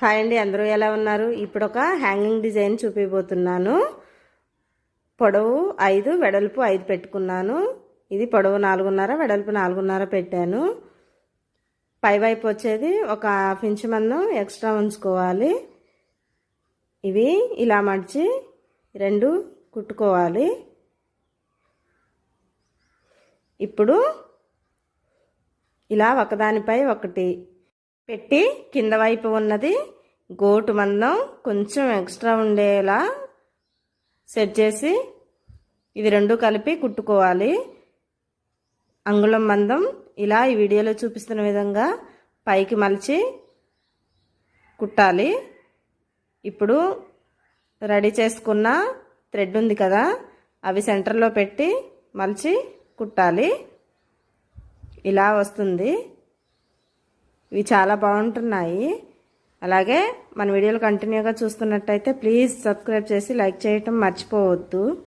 Hi అండి, అందరూ ఎలా ఉన్నారు? ఇప్పుడు ఒక హ్యాంగింగ్ డిజైన్ చూపిపోతున్నాను. పొడవు 5, వెడల్పు 5 పెట్టుకున్నాను. ఇది పొడవు 4.5, వెడల్పు 4.5 పెట్టాను. పైవైపు వచ్చేది ఒక ½ ఇంచ్ మందం ఎక్స్ట్రా ఉంచుకోవాలి. ఇవి ఇలా మడిచి 2 కుట్టుకోవాలి. ఇప్పుడు ఇలా ఒకదానిపై ఒకటి పెట్టి కింద వైపు ఉన్నది గోటు మందం కొంచెం ఎక్స్ట్రా ఉండేలా సెట్ చేసి ఇవి 2 కలిపి కుట్టుకోవాలి. అంగుళం మందం ఇలా ఈ వీడియోలో చూపిస్తున్న విధంగా పైకి మలిచి కుట్టాలి. ఇప్పుడు రెడీ చేసుకున్న థ్రెడ్ ఉంది కదా, అవి సెంటర్లో పెట్టి మలిచి కుట్టాలి. ఇలా వస్తుంది. ఇవి చాలా బాగుంటున్నాయి. అలాగే మన వీడియోలు కంటిన్యూగా చూస్తున్నట్టయితే ప్లీజ్ సబ్స్క్రైబ్ చేసి లైక్ చేయటం మర్చిపోవద్దు.